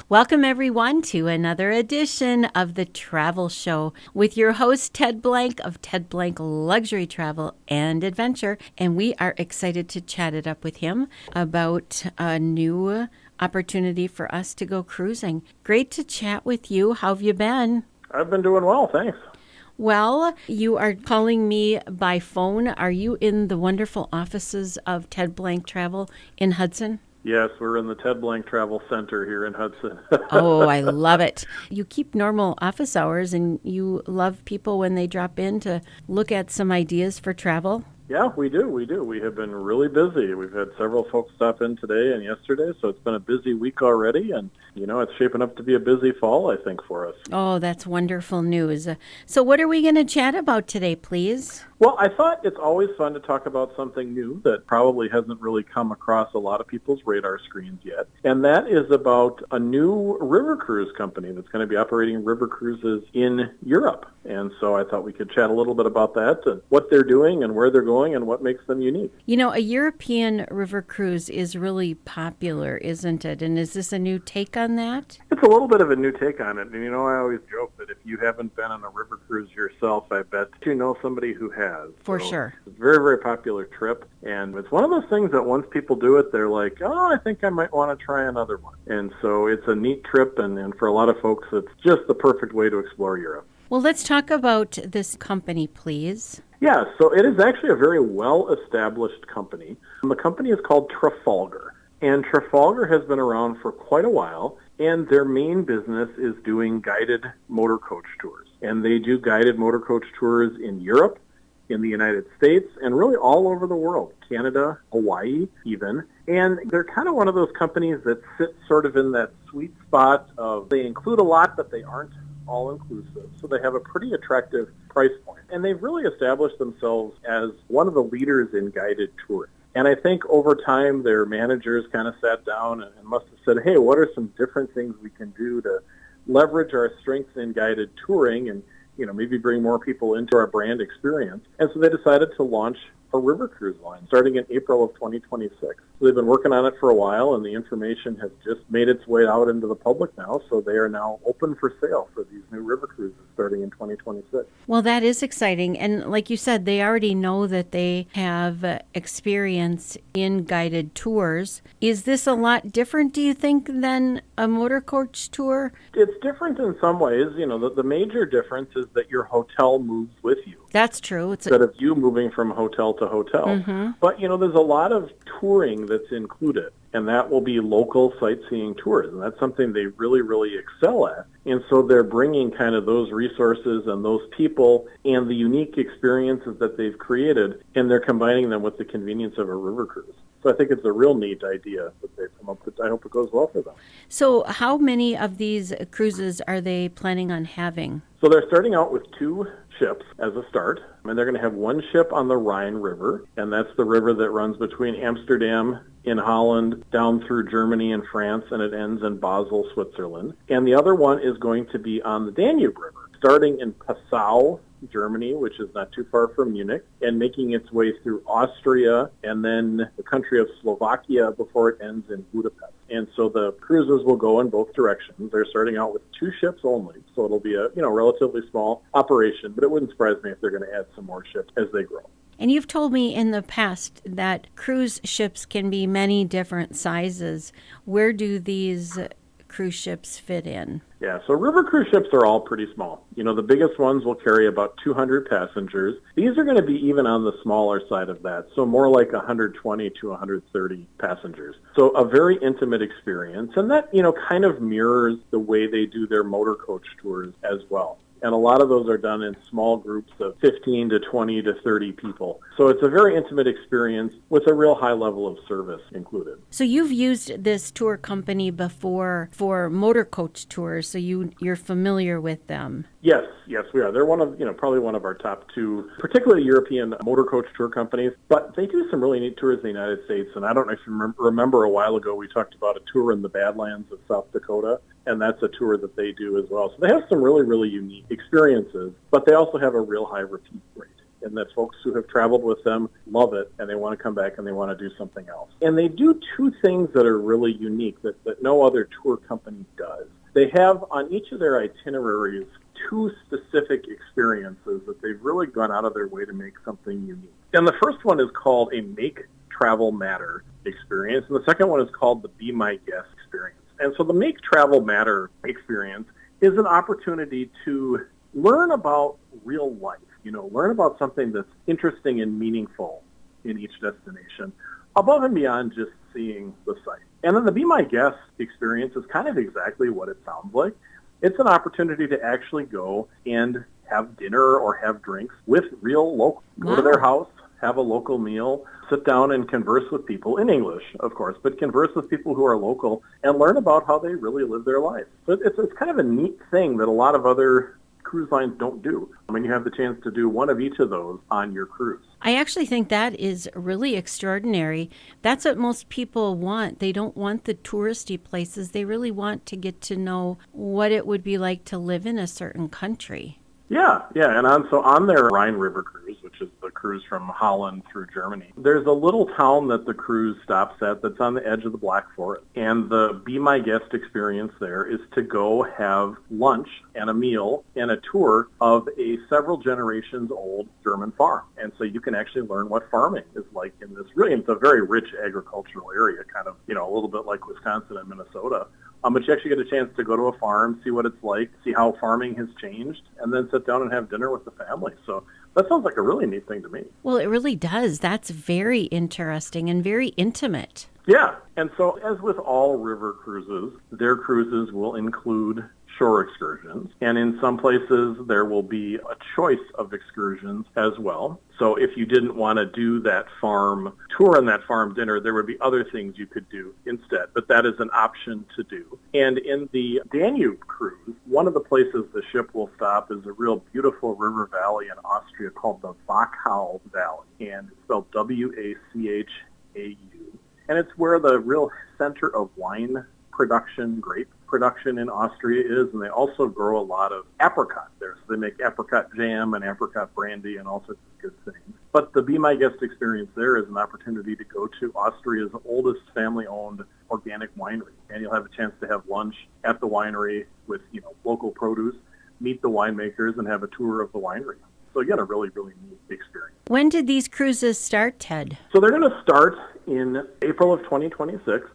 Welcome, everyone, to another edition of the Travel Show with your host, Ted Blank of Ted Blank Luxury Travel and Adventure. And we are excited to chat it up with him about a new opportunity for us to go cruising. Great to chat with you. How have you been? I've been doing well, thanks. Well, you are calling me by phone. Are you in the wonderful offices of Ted Blank Travel in Hudson? Yes, we're in the Ted Blank Travel Center here in Hudson. Oh, I love it. You keep normal office hours and you love people when they drop in to look at some ideas for travel? Yeah, we do. We have been really busy. We've had several folks stop in today and yesterday, so it's been a busy week already, and, it's shaping up to be a busy fall, I think, for us. Oh, that's wonderful news. So what are we going to chat about today, please? Well, I thought it's always fun to talk about something new that probably hasn't really come across a lot of people's radar screens yet, and that is about a new river cruise company that's going to be operating river cruises in Europe. And so I thought we could chat a little bit about that and what they're doing and where they're going and what makes them unique. A European river cruise is really popular, isn't it? And is this a new take on that? It's a little bit of a new take on it. And, I always joke that if you haven't been on a river cruise yourself, I bet you know somebody who has. For sure. It's a very, very popular trip. And it's one of those things that once people do it, they're like, oh, I think I might want to try another one. And so it's a neat trip. And for a lot of folks, it's just the perfect way to explore Europe. Well, let's talk about this company, please. Yeah, so it is actually a very well-established company. The company is called Trafalgar. And Trafalgar has been around for quite a while, and their main business is doing guided motor coach tours. And they do guided motor coach tours in Europe, in the United States, and really all over the world, Canada, Hawaii even. And they're kind of one of those companies that sit sort of in that sweet spot of they include a lot, but they aren't all-inclusive. So they have a pretty attractive price point. And they've really established themselves as one of the leaders in guided touring. And I think over time, their managers kind of sat down and must have said, hey, what are some different things we can do to leverage our strengths in guided touring and, maybe bring more people into our brand experience. And so they decided to launch a river cruise line starting in April of 2026. So they've been working on it for a while, and the information has just made its way out into the public now. So they are now open for sale for these new river cruises starting in 2026. Well, that is exciting. And like you said, they already know that they have experience in guided tours. Is this a lot different, do you think, than a motor coach tour? It's different in some ways. The major difference is that your hotel moves with you. That's true. Instead of you moving from hotel to hotel. Mm-hmm. But, there's a lot of touring that's included, and that will be local sightseeing tours, and that's something they really, really excel at. And so they're bringing kind of those resources and those people and the unique experiences that they've created, and they're combining them with the convenience of a river cruise. So I think it's a real neat idea that they've come up with. I hope it goes well for them. So how many of these cruises are they planning on having? So they're starting out with 2 ships as a start, and they're going to have one ship on the Rhine River, and that's the river that runs between Amsterdam in Holland down through Germany and France, and it ends in Basel, Switzerland. And the other one is going to be on the Danube River, starting in Passau, Germany, which is not too far from Munich, and making its way through Austria and then the country of Slovakia before it ends in Budapest. And so the cruises will go in both directions. They're starting out with 2 ships only, so it'll be a relatively small operation, but it wouldn't surprise me if they're going to add some more ships as they grow. And you've told me in the past that cruise ships can be many different sizes. Where do these cruise ships fit in? Yeah, so river cruise ships are all pretty small. The biggest ones will carry about 200 passengers. These are going to be even on the smaller side of that, so more like 120 to 130 passengers. So a very intimate experience, and that, kind of mirrors the way they do their motor coach tours as well. And a lot of those are done in small groups of 15 to 20 to 30 people. So it's a very intimate experience with a real high level of service included. So you've used this tour company before for motor coach tours, so you're familiar with them. Yes, we are. They're one of, probably one of our top 2, particularly European motor coach tour companies. But they do some really neat tours in the United States. And I don't know if you remember a while ago, we talked about a tour in the Badlands of South Dakota. And that's a tour that they do as well. So they have some really, really unique experiences, but they also have a real high repeat rate. And that folks who have traveled with them love it, and they want to come back and they want to do something else. And they do 2 things that are really unique that no other tour company does. They have on each of their itineraries two specific experiences that they've really gone out of their way to make something unique. And the first one is called a Make Travel Matter experience, and the second one is called the Be My Guest experience. And so the Make Travel Matter experience is an opportunity to learn about real life, learn about something that's interesting and meaningful in each destination, above and beyond just seeing the site. And then the Be My Guest experience is kind of exactly what it sounds like. It's an opportunity to actually go and have dinner or have drinks with real locals. Wow. Go to their house, have a local meal, sit down and converse with people in English, of course, but converse with people who are local and learn about how they really live their life. So it's kind of a neat thing that a lot of other cruise lines don't do. I mean, you have the chance to do one of each of those on your cruise. I actually think that is really extraordinary. That's what most people want. They don't want the touristy places. They really want to get to know what it would be like to live in a certain country. Yeah. And on their Rhine River cruise, which is the cruise from Holland through Germany, there's a little town that the cruise stops at that's on the edge of the Black Forest. And the Be My Guest experience there is to go have lunch and a meal and a tour of a several generations old German farm. And so you can actually learn what farming is like in this really, it's a very rich agricultural area, kind of, a little bit like Wisconsin and Minnesota. But you actually get a chance to go to a farm, see what it's like, see how farming has changed, and then sit down and have dinner with the family. So that sounds like a really neat thing to me. Well, it really does. That's very interesting and very intimate. Yeah. And so as with all river cruises, their cruises will include shore excursions. And in some places, there will be a choice of excursions as well. So if you didn't want to do that farm tour and that farm dinner, there would be other things you could do instead. But that is an option to do. And in the Danube cruise, one of the places the ship will stop is a real beautiful river valley in Austria called the Wachau Valley. And it's spelled W-A-C-H-A-U. And it's where the real center of wine production, grape production in Austria is, and they also grow a lot of apricot there. So they make apricot jam and apricot brandy and all sorts of good things. But the Be My Guest experience there is an opportunity to go to Austria's oldest family-owned organic winery, and you'll have a chance to have lunch at the winery with, local produce, meet the winemakers, and have a tour of the winery. So again, a really, really neat experience. When did these cruises start, Ted? So they're going to start in April of 2026.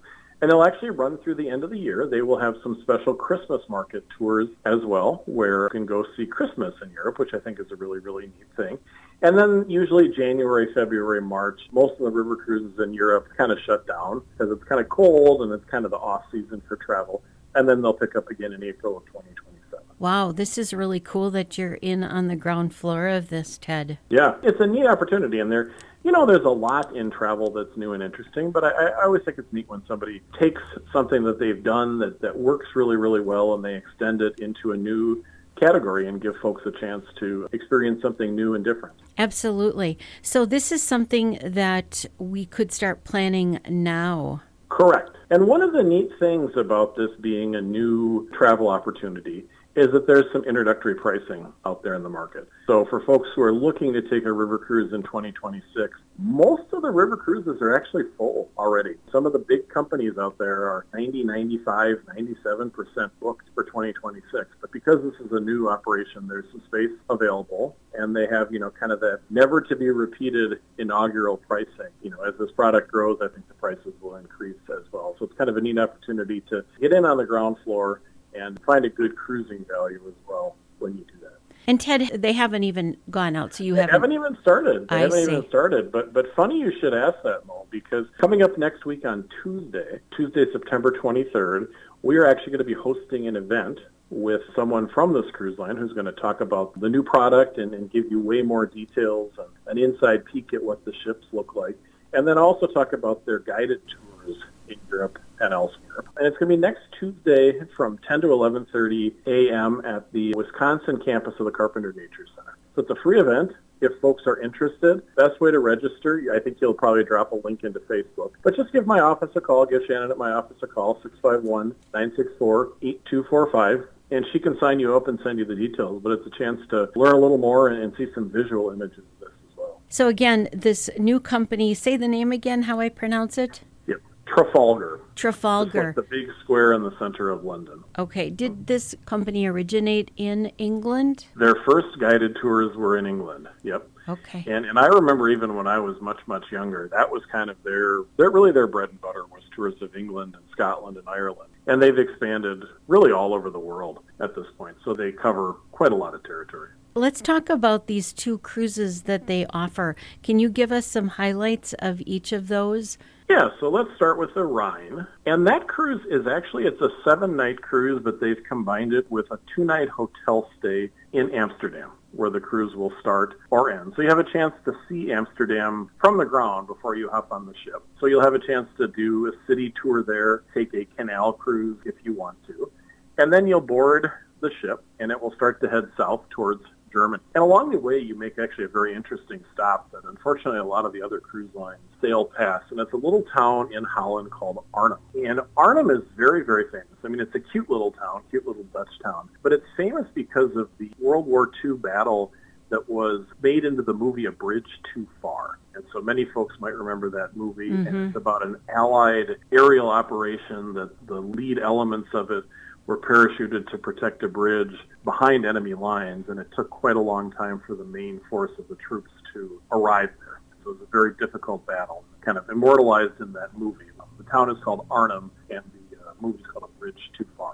And they'll actually run through the end of the year. They will have some special Christmas market tours as well, where you can go see Christmas in Europe, which I think is a really, really neat thing. And then usually January, February, March, most of the river cruises in Europe kind of shut down because it's kind of cold and it's kind of the off season for travel. And then they'll pick up again in April of 2027. Wow, this is really cool that you're in on the ground floor of this, Ted. Yeah, it's a neat opportunity, and there's a lot in travel that's new and interesting, but I always think it's neat when somebody takes something that they've done that works really, really well, and they extend it into a new category and give folks a chance to experience something new and different. Absolutely. So this is something that we could start planning now. Correct. And one of the neat things about this being a new travel opportunity is that there's some introductory pricing out there in the market. So for folks who are looking to take a river cruise in 2026, most of the river cruises are actually full already. Some of the big companies out there are 90, 95, 97% booked for 2026. But because this is a new operation, there's some space available, and they have, kind of that never to be repeated inaugural pricing. As this product grows, I think the prices will increase as well. So it's kind of a neat opportunity to get in on the ground floor and find a good cruising value as well when you do that. And Ted, they haven't even gone out, so They haven't even started. I see. But funny you should ask that, Mo, because coming up next week on Tuesday, September 23rd, we are actually going to be hosting an event with someone from this cruise line who's going to talk about the new product and give you way more details and an inside peek at what the ships look like. And then also talk about their guided tours in Europe and elsewhere. And it's going to be next Tuesday from 10 to 11:30 a.m. at the Wisconsin campus of the Carpenter Nature Center. So it's a free event. If folks are interested, best way to register, I think you'll probably drop a link into Facebook. But just give my office a call. Give Shannon at my office a call, 651-964-8245. And she can sign you up and send you the details. But it's a chance to learn a little more and see some visual images of this as well. So again, this new company, say the name again, how I pronounce it? Yep. Trafalgar. Trafalgar. Just like the big square in the center of London. Okay. Did this company originate in England? Their first guided tours were in England. Yep. Okay. And I remember even when I was much, much younger, that was kind of their bread and butter was tours of England and Scotland and Ireland. And they've expanded really all over the world at this point. So they cover quite a lot of territory. Let's talk about these two cruises that they offer. Can you give us some highlights of each of those? Yeah, so let's start with the Rhine. And that cruise is actually, it's a 7-night cruise, but they've combined it with a 2-night hotel stay in Amsterdam, where the cruise will start or end. So you have a chance to see Amsterdam from the ground before you hop on the ship. So you'll have a chance to do a city tour there, take a canal cruise if you want to. And then you'll board the ship, and it will start to head south towards Germany. And along the way, you make actually a very interesting stop that unfortunately a lot of the other cruise lines sail past. And it's a little town in Holland called Arnhem. And Arnhem is very, very famous. I mean, it's a cute little town, cute little Dutch town. But it's famous because of the World War II battle that was made into the movie A Bridge Too Far. And so many folks might remember that movie. Mm-hmm. And it's about an Allied aerial operation that the lead elements of it were parachuted to protect a bridge behind enemy lines, and it took quite a long time for the main force of the troops to arrive there. So it was a very difficult battle, kind of immortalized in that movie. The town is called Arnhem, and the movie is called A Bridge Too Far.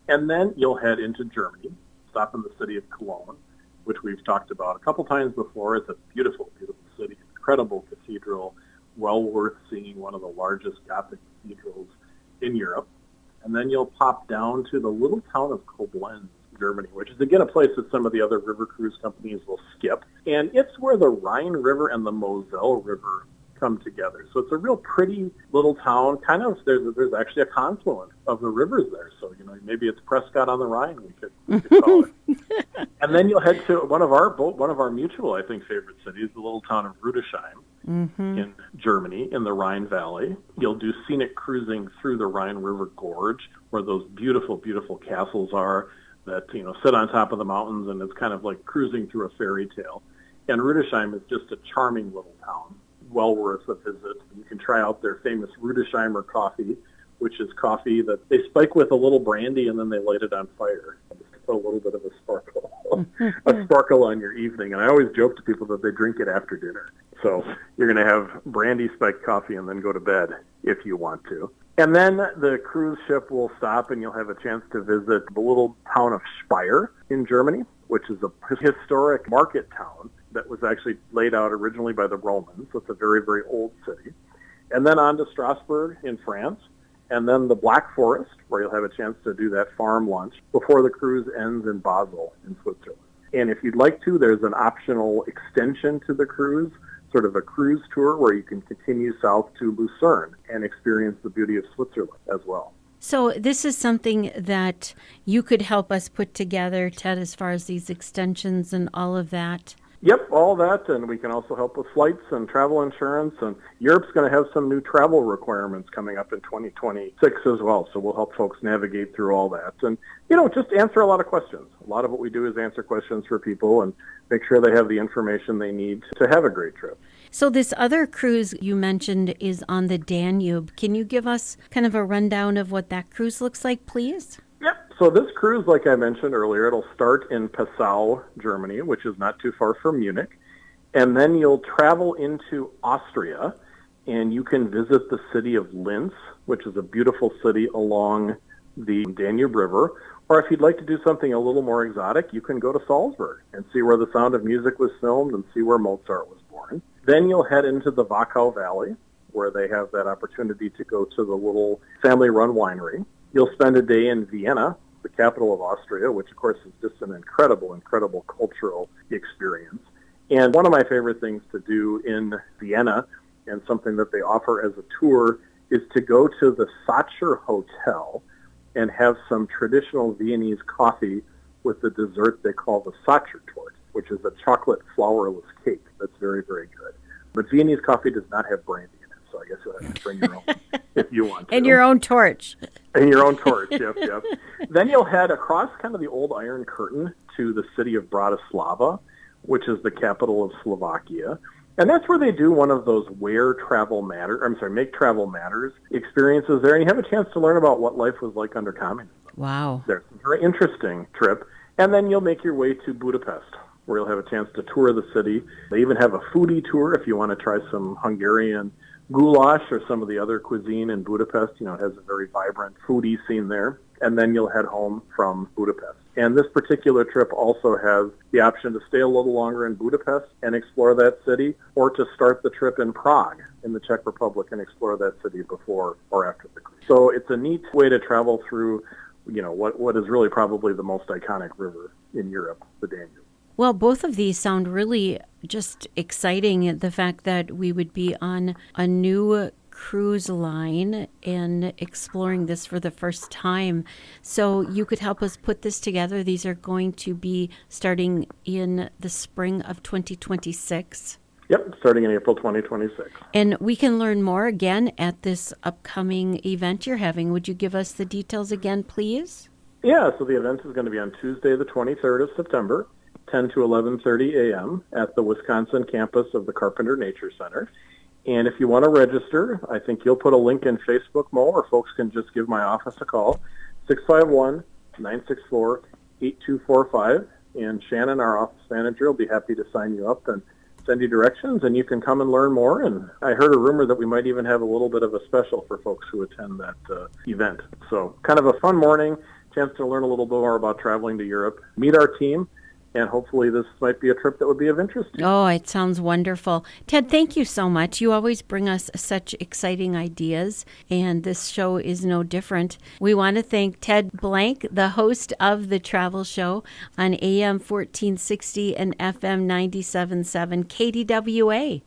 And then you'll head into Germany, stop in the city of Cologne, which we've talked about a couple times before. It's a beautiful, beautiful city, incredible cathedral, well worth seeing, one of the largest Gothic cathedrals in Europe. And then you'll pop down to the little town of Koblenz, Germany, which is, again, a place that some of the other river cruise companies will skip. And it's where the Rhine River and the Moselle River come together. So it's a real pretty little town. Kind of, there's actually a confluence of the rivers there. So, maybe it's Prescott on the Rhine, we could call it. And then you'll head to one of our mutual, I think, favorite cities, the little town of Rudesheim. Mm-hmm. In Germany, in the Rhine Valley. You'll do scenic cruising through the Rhine River Gorge, where those beautiful, beautiful castles are that, sit on top of the mountains, and it's kind of like cruising through a fairy tale. And Rudesheim is just a charming little town, well worth a visit. You can try out their famous Rudesheimer coffee, which is coffee that they spike with a little brandy and then they light it on fire. Just to put a little bit of a sparkle on your evening. And I always joke to people that they drink it after dinner. So you're going to have brandy spiked coffee and then go to bed if you want to. And then the cruise ship will stop and you'll have a chance to visit the little town of Speyer in Germany, which is a historic market town that was actually laid out originally by the Romans. So it's a very, very old city. And then on to Strasbourg in France. And then the Black Forest, where you'll have a chance to do that farm lunch before the cruise ends in Basel in Switzerland. And if you'd like to, there's an optional extension to the cruise, sort of a cruise tour where you can continue south to Lucerne and experience the beauty of Switzerland as well. So this is something that you could help us put together, Ted, as far as these extensions and all of that? Yep, all that, and we can also help with flights and travel insurance, and Europe's going to have some new travel requirements coming up in 2026 as well, so we'll help folks navigate through all that. And, just answer a lot of questions. A lot of what we do is answer questions for people and make sure they have the information they need to have a great trip. So this other cruise you mentioned is on the Danube. Can you give us kind of a rundown of what that cruise looks like, please? Yep. So this cruise, like I mentioned earlier, it'll start in Passau, Germany, which is not too far from Munich. And then you'll travel into Austria, and you can visit the city of Linz, which is a beautiful city along the Danube River. Or if you'd like to do something a little more exotic, you can go to Salzburg and see where The Sound of Music was filmed and see where Mozart was born. Then you'll head into the Wachau Valley, where they have that opportunity to go to the little family-run winery. You'll spend a day in Vienna, the capital of Austria, which, of course, is just an incredible, incredible cultural experience. And one of my favorite things to do in Vienna, and something that they offer as a tour, is to go to the Sacher Hotel and have some traditional Viennese coffee with the dessert they call the Sacher Torte, which is a chocolate flourless cake that's very, very good. But Viennese coffee does not have brandy in it, so I guess you'll have to bring your own if you want to. And your own torch. And your own torch, yep. Then you'll head across kind of the old Iron Curtain to the city of Bratislava, which is the capital of Slovakia. And that's where they do one of those Make Travel Matters experiences there, and you have a chance to learn about what life was like under communism. Wow. There's a very interesting trip. And then you'll make your way to Budapest, where you'll have a chance to tour the city. They even have a foodie tour if you want to try some Hungarian goulash or some of the other cuisine in Budapest. It has a very vibrant foodie scene there. And then you'll head home from Budapest. And this particular trip also has the option to stay a little longer in Budapest and explore that city, or to start the trip in Prague in the Czech Republic and explore that city before or after the cruise. So it's a neat way to travel through, what is really probably the most iconic river in Europe, the Danube. Well, both of these sound really just exciting. The fact that we would be on a new cruise line and exploring this for the first time. So you could help us put this together. These are going to be starting in the spring of 2026. Yep, starting in April 2026. And we can learn more again at this upcoming event you're having. Would you give us the details again, please? Yeah, so the event is going to be on Tuesday, the 23rd of September, 10 to 11:30 a.m. at the Wisconsin campus of the Carpenter Nature Center. And if you want to register, I think you'll put a link in Facebook, Mo, or folks can just give my office a call, 651-964-8245. And Shannon, our office manager, will be happy to sign you up and send you directions, and you can come and learn more. And I heard a rumor that we might even have a little bit of a special for folks who attend that event. So kind of a fun morning, chance to learn a little bit more about traveling to Europe, meet our team, and hopefully this might be a trip that would be of interest to you. Oh, it sounds wonderful. Ted, thank you so much. You always bring us such exciting ideas, and this show is no different. We want to thank Ted Blank, the host of the travel show on AM 1460 and FM 97.7 KDWA.